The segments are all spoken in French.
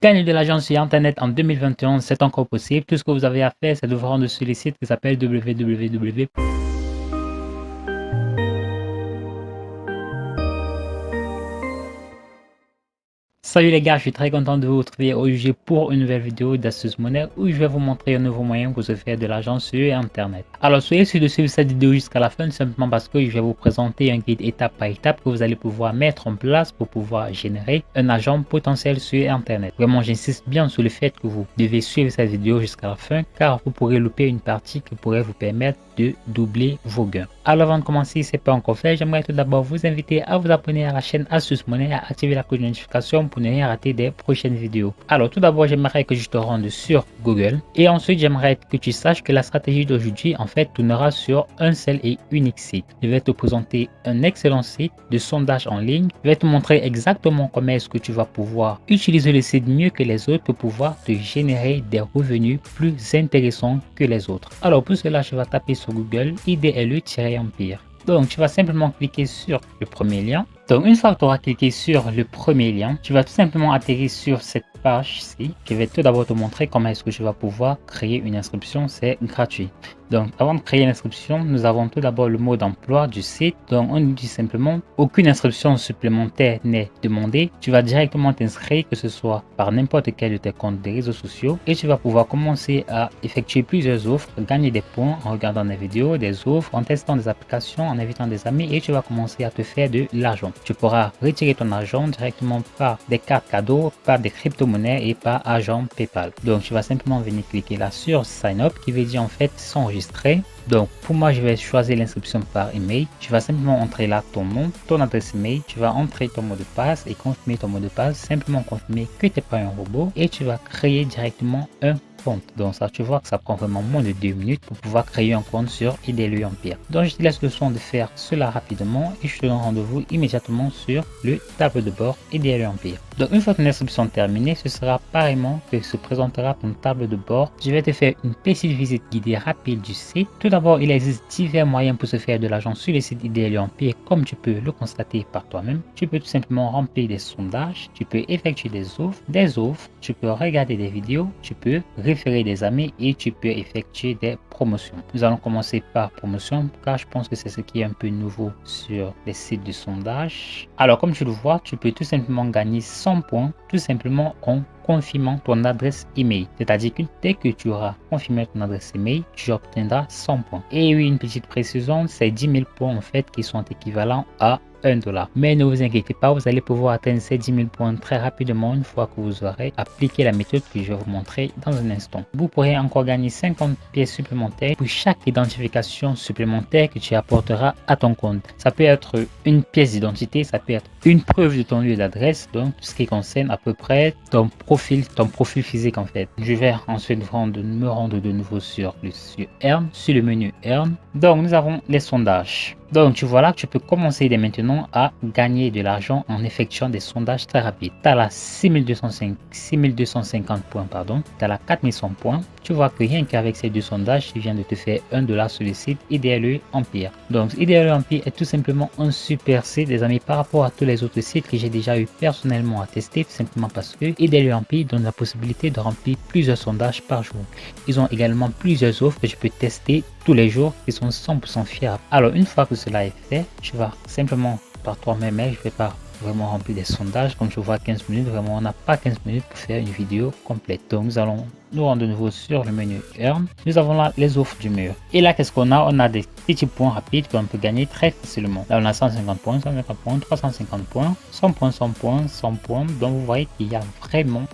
Gagner de l'argent sur Internet en 2021, c'est encore possible. Tout ce que vous avez à faire, c'est de vous rendre sur le site qui s'appelle www. Salut les gars, je suis très content de vous retrouver aujourd'hui pour une nouvelle vidéo d'Astuce Monnaie où je vais vous montrer un nouveau moyen pour se faire de l'argent sur Internet. Alors soyez sûr de suivre cette vidéo jusqu'à la fin, simplement parce que je vais vous présenter un guide étape par étape que vous allez pouvoir mettre en place pour pouvoir générer un argent potentiel sur Internet. Vraiment, j'insiste bien sur le fait que vous devez suivre cette vidéo jusqu'à la fin car vous pourrez louper une partie qui pourrait vous permettre de doubler vos gains. Alors avant de commencer, si ce n'est pas encore fait, j'aimerais tout d'abord vous inviter à vous abonner à la chaîne Astuce Monnaie et à activer la cloche de notification pour ne rien rater des prochaines vidéos. Alors tout d'abord, j'aimerais que je te rende sur Google et ensuite j'aimerais que tu saches que la stratégie d'aujourd'hui en fait tournera sur un seul et unique site. Je vais te présenter un excellent site de sondage en ligne. Je vais te montrer exactement comment est-ce que tu vas pouvoir utiliser le site mieux que les autres pour pouvoir te générer des revenus plus intéressants que les autres. Alors pour cela, je vais taper sur Google IDLE-Empire. Donc tu vas simplement cliquer sur le premier lien. Donc une fois que tu auras cliqué sur le premier lien, tu vas tout simplement atterrir sur cette page-ci. Je vais tout d'abord te montrer comment est-ce que tu vas pouvoir créer une inscription, c'est gratuit. Donc avant de créer l'inscription, nous avons tout d'abord le mot d'emploi du site. Donc on dit simplement aucune inscription supplémentaire n'est demandée. Tu vas directement t'inscrire, que ce soit par n'importe quel de tes comptes des réseaux sociaux, et tu vas pouvoir commencer à effectuer plusieurs offres, gagner des points en regardant des vidéos, des offres, en testant des applications, en invitant des amis, et tu vas commencer à te faire de l'argent. Tu pourras retirer ton argent directement par des cartes cadeaux, par des crypto-monnaies et par argent PayPal. Donc tu vas simplement venir cliquer là sur Sign Up qui veut dire en fait s'enregistrer. Donc pour moi je vais choisir l'inscription par email. Tu vas simplement entrer là ton nom, ton adresse email, tu vas entrer ton mot de passe et confirmer ton mot de passe, simplement confirmer que tu n'es pas un robot et tu vas créer directement un compte. Donc ça, tu vois que ça prend vraiment moins de 2 minutes pour pouvoir créer un compte sur IDLE Empire. Donc je te laisse le soin de faire cela rapidement et je te donne rendez-vous immédiatement sur le tableau de bord IDLE Empire. Donc une fois ton inscription terminée, ce sera pareillement que se présentera ton tableau de bord. Je vais te faire une petite visite guidée rapide du site. Tout d'abord, il existe divers moyens pour se faire de l'argent sur le site IDLE Empire, comme tu peux le constater par toi-même. Tu peux tout simplement remplir des sondages, tu peux effectuer des offres, tu peux regarder des vidéos, tu peux référer des amis et tu peux effectuer des promotions. Nous allons commencer par promotion car je pense que c'est ce qui est un peu nouveau sur les sites de sondage. Alors comme tu le vois, tu peux tout simplement gagner 100 points tout simplement en confirmant ton adresse email. C'est-à-dire que dès que tu auras confirmé ton adresse email, tu obtiendras 100 points. Et oui, une petite précision, c'est 10 000 points en fait qui sont équivalents à $1. Mais ne vous inquiétez pas, vous allez pouvoir atteindre ces 10 000 points très rapidement une fois que vous aurez appliqué la méthode que je vais vous montrer dans un instant. Vous pourrez encore gagner 50 pièces supplémentaires pour chaque identification supplémentaire que tu apporteras à ton compte. Ça peut être une pièce d'identité, ça peut être une preuve de ton lieu d'adresse, donc tout ce qui concerne à peu près ton profil physique en fait. Je vais ensuite me rendre de nouveau sur le menu Earn. Donc nous avons les sondages. Donc tu vois là que tu peux commencer dès maintenant à gagner de l'argent en effectuant des sondages très rapides. Tu as la 6250 points, pardon. Tu as la 4100 points. Tu vois que rien qu'avec ces deux sondages, tu viens de te faire $1 sur le site IDLE Empire. Donc IDLE Empire est tout simplement un super site les amis par rapport à tous les autres sites que j'ai déjà eu personnellement à tester, tout simplement parce que IDLE Empire donne la possibilité de remplir plusieurs sondages par jour. Ils ont également plusieurs offres que je peux tester tous les jours qui sont 100% fiables. Alors une fois que cela est fait, tu vas simplement par toi-même, je vais pas vraiment remplir des sondages comme je vois 15 minutes, vraiment on n'a pas 15 minutes pour faire une vidéo complète. Donc nous allons nous rendre de nouveau sur le menu Earn. Nous avons là les offres du mur. Et là qu'est-ce qu'on a? On a des petits points rapides qu'on peut gagner très facilement. Là on a 150 points, 150 points, 350 points, 100 points, 100 points, 100 points. Donc vous voyez qu'il y a vraiment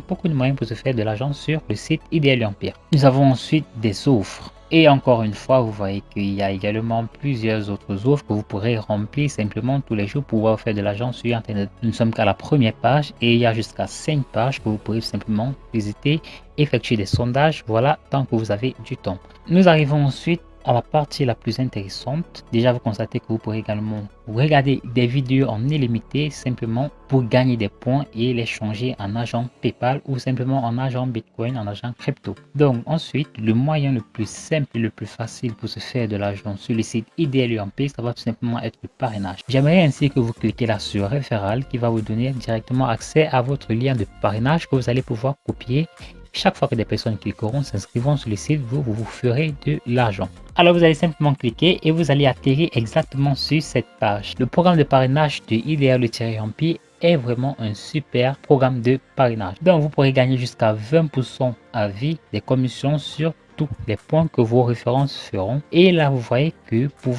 beaucoup de moyens pour se faire de l'argent sur le site IDLE Empire. Nous avons ensuite des offres. Et encore une fois, vous voyez qu'il y a également plusieurs autres offres que vous pourrez remplir simplement tous les jours pour pouvoir faire de l'argent sur Internet. Nous ne sommes qu'à la première page et il y a jusqu'à 5 pages que vous pourrez simplement visiter, effectuer des sondages, voilà, tant que vous avez du temps. Nous arrivons ensuite à la partie la plus intéressante. Déjà, vous constatez que vous pourrez également regarder des vidéos en illimité simplement pour gagner des points et les changer en argent PayPal ou simplement en argent Bitcoin, en argent crypto. Donc ensuite, le moyen le plus simple et le plus facile pour se faire de l'argent sur le site Idealo Empire, ça va tout simplement être le parrainage. J'aimerais ainsi que vous cliquez là sur référal qui va vous donner directement accès à votre lien de parrainage que vous allez pouvoir copier. Chaque fois que des personnes cliqueront, s'inscrivont sur le site, vous ferez de l'argent. Alors vous allez simplement cliquer et vous allez atterrir exactement sur cette page. Le programme de parrainage de Idealo-Empire est vraiment un super programme de parrainage. Donc vous pourrez gagner jusqu'à 20% à vie des commissions sur tous les points que vos références feront. Et là, vous voyez que pour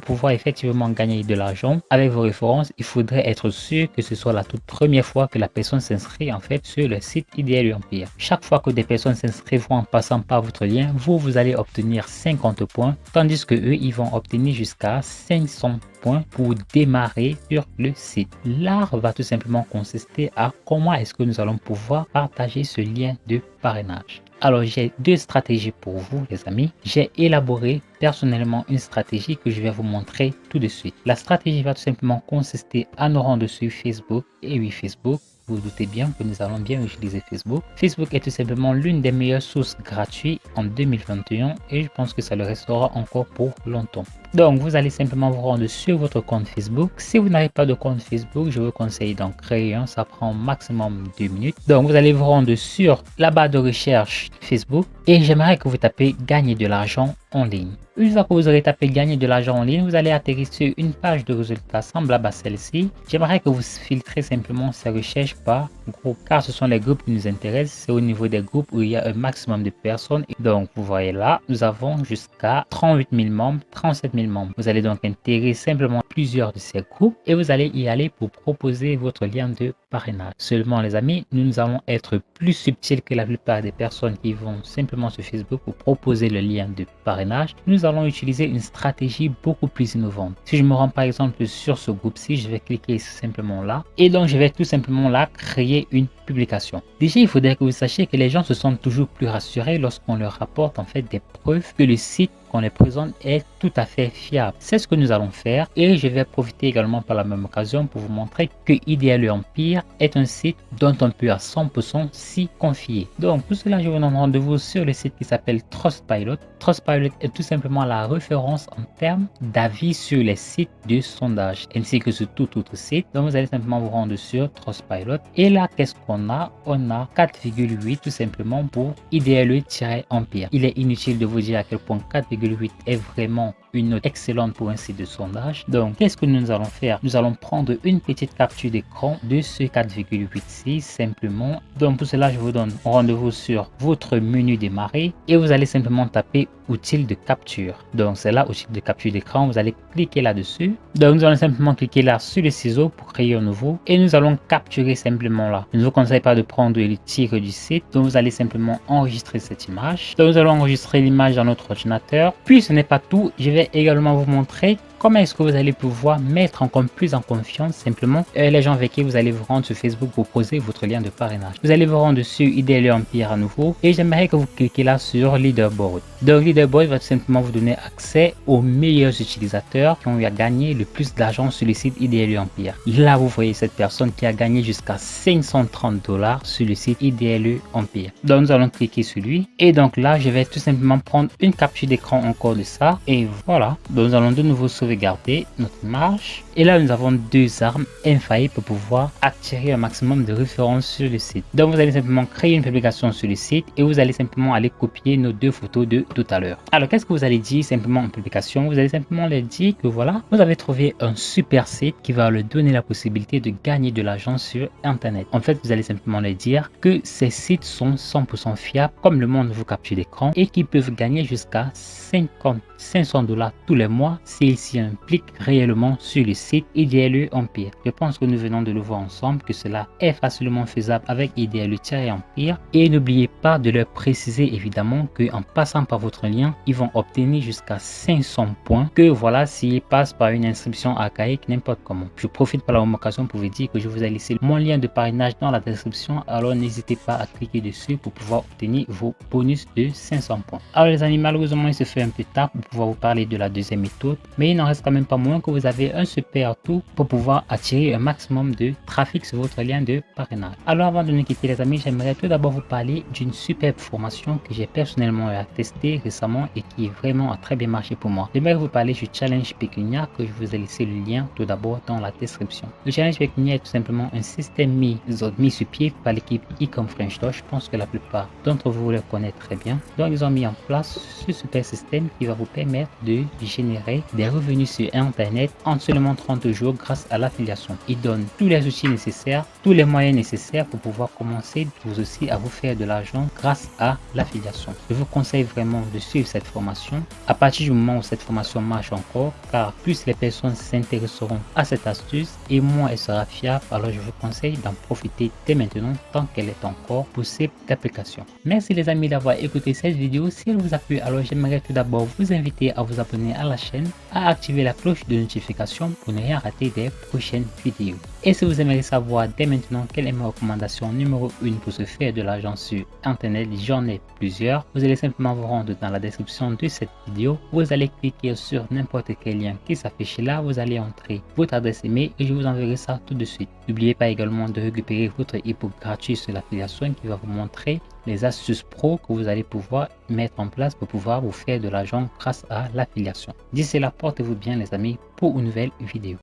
pouvoir effectivement gagner de l'argent avec vos références, il faudrait être sûr que ce soit la toute première fois que la personne s'inscrit en fait sur le site Idealo Empire. Chaque fois que des personnes s'inscrivent en passant par votre lien, vous allez obtenir 50 points, tandis que eux, ils vont obtenir jusqu'à 500 points pour démarrer sur le site. L'art va tout simplement consister à comment est-ce que nous allons pouvoir partager ce lien de parrainage. Alors j'ai deux stratégies pour vous les amis. J'ai élaboré personnellement une stratégie que je vais vous montrer tout de suite. La stratégie va tout simplement consister à nous rendre sur Facebook. Et oui, Facebook, vous vous doutez bien que nous allons bien utiliser Facebook. Facebook est tout simplement l'une des meilleures sources gratuites en 2021 et je pense que ça le restera encore pour longtemps. Donc vous allez simplement vous rendre sur votre compte Facebook. Si vous n'avez pas de compte Facebook, je vous conseille d'en créer un, ça prend maximum 2 minutes. Donc vous allez vous rendre sur la barre de recherche Facebook et j'aimerais que vous tapez gagner de l'argent en ligne. Une fois que vous aurez tapé gagner de l'argent en ligne, vous allez atterrir sur une page de résultats semblable à celle-ci. J'aimerais que vous filtrez simplement ces recherches par groupe car ce sont les groupes qui nous intéressent. C'est au niveau des groupes où il y a un maximum de personnes. Et donc vous voyez là, nous avons jusqu'à 38 000 membres, 37 000 membres. Vous allez donc intégrer simplement plusieurs de ces groupes et vous allez y aller pour proposer votre lien de parrainage. Seulement les amis, nous allons être plus subtils que la plupart des personnes qui vont simplement sur Facebook pour proposer le lien de parrainage. Nous allons utiliser une stratégie beaucoup plus innovante. Si je me rends par exemple sur ce groupe-ci, je vais cliquer simplement là et donc je vais tout simplement là créer une publication. Déjà, il faudrait que vous sachiez que les gens se sentent toujours plus rassurés lorsqu'on leur rapporte en fait des preuves que le site qu'on les présente est tout à fait fiable. C'est ce que nous allons faire et je vais profiter également par la même occasion pour vous montrer que Idealo Empire est un site dont on peut à 100% s'y confier. Donc pour cela, je vous donne rendez-vous sur le site qui s'appelle Trustpilot. Trustpilot est tout simplement la référence en termes d'avis sur les sites de sondage ainsi que sur tout autre site. Donc vous allez simplement vous rendre sur Trustpilot et là qu'est-ce qu'on a? On a 4,8 tout simplement pour Idealo-Empire. Il est inutile de vous dire à quel point 4,8 est vraiment une note excellente pour un site de sondage. Donc qu'est-ce que nous allons faire? Nous allons prendre une petite capture d'écran de ce 4,86 simplement. Donc pour cela, je vous donne rendez-vous sur votre menu démarrer et vous allez simplement taper outil de capture. Donc c'est là outil de capture d'écran, vous allez cliquer là-dessus. Donc nous allons simplement cliquer là sur le ciseau pour créer un nouveau et nous allons capturer simplement là. Je ne vous conseille pas de prendre le titre du site, donc vous allez simplement enregistrer cette image. Donc nous allons enregistrer l'image dans notre ordinateur. Puis ce n'est pas tout, je vais également vous montrer comment est-ce que vous allez pouvoir mettre encore plus en confiance simplement les gens avec qui vous allez vous rendre sur Facebook pour poser votre lien de parrainage. Vous allez vous rendre sur Idealo Empire à nouveau et j'aimerais que vous cliquez là sur Leaderboard. Donc Leaderboard va tout simplement vous donner accès aux meilleurs utilisateurs qui ont eu à gagner le plus d'argent sur le site Idealo Empire. Là vous voyez cette personne qui a gagné jusqu'à 530 $ sur le site Idealo Empire. Donc nous allons cliquer sur lui et donc là je vais tout simplement prendre une capture d'écran encore de ça et voilà. Donc nous allons de nouveau sauvegarder notre image et là nous avons deux armes infaillibles pour pouvoir attirer un maximum de références sur le site. Donc vous allez simplement créer une publication sur le site et vous allez simplement aller copier nos deux photos de tout à l'heure. Alors qu'est-ce que vous allez dire simplement en publication? Vous allez simplement leur dire que voilà, vous avez trouvé un super site qui va leur donner la possibilité de gagner de l'argent sur internet. En fait, vous allez simplement leur dire que ces sites sont 100% fiables comme le monde vos captures d'écran et qui peuvent gagner jusqu'à 500 $ tous les mois s'ils s'y qui implique réellement sur le site IDLE Empire. Je pense que nous venons de le voir ensemble que cela est facilement faisable avec IDLE-Empire et n'oubliez pas de leur préciser évidemment que en passant par votre lien, ils vont obtenir jusqu'à 500 points que voilà s'ils passent par une inscription archaïque n'importe comment. Je profite par la même occasion pour vous dire que je vous ai laissé mon lien de parrainage dans la description, alors n'hésitez pas à cliquer dessus pour pouvoir obtenir vos bonus de 500 points. Alors les amis, malheureusement il se fait un peu tard pour pouvoir vous parler de la deuxième méthode, mais il n'en reste quand même pas moins que vous avez un super atout pour pouvoir attirer un maximum de trafic sur votre lien de parrainage. Alors avant de nous quitter les amis, j'aimerais tout d'abord vous parler d'une superbe formation que j'ai personnellement testée récemment et qui vraiment a très bien marché pour moi. J'aimerais vous parler du challenge pécuniaire que je vous ai laissé le lien tout d'abord dans la description. Le challenge pécuniaire est tout simplement un système mis sur pied par l'équipe e-com French Touch. Je pense que la plupart d'entre vous le connaissent très bien. Donc ils ont mis en place ce super système qui va vous permettre de générer des revenus sur internet en seulement 30 jours grâce à l'affiliation. Ils donnent tous les outils nécessaires, tous les moyens nécessaires pour pouvoir commencer vous aussi à vous faire de l'argent grâce à l'affiliation. Je vous conseille vraiment de suivre cette formation à partir du moment où cette formation marche encore, car plus les personnes s'intéresseront à cette astuce et moins elle sera fiable. Alors je vous conseille d'en profiter dès maintenant tant qu'elle est encore possible d'application. Merci les amis d'avoir écouté cette vidéo. Si elle vous a plu, alors j'aimerais tout d'abord vous inviter à vous abonner à la chaîne, à activer la cloche de notification pour ne rien rater des prochaines vidéos. Et si vous aimeriez savoir dès maintenant quelle est ma recommandation numéro 1 pour se faire de l'argent sur internet, j'en ai plusieurs. Vous allez simplement vous rendre dans la description de cette vidéo. Vous allez cliquer sur n'importe quel lien qui s'affiche là. Vous allez entrer votre adresse email et je vous enverrai ça tout de suite. N'oubliez pas également de récupérer votre e-book gratuit sur l'affiliation qui va vous montrer les astuces pro que vous allez pouvoir mettre en place pour pouvoir vous faire de l'argent grâce à l'affiliation. D'ici là, portez-vous bien les amis pour une nouvelle vidéo.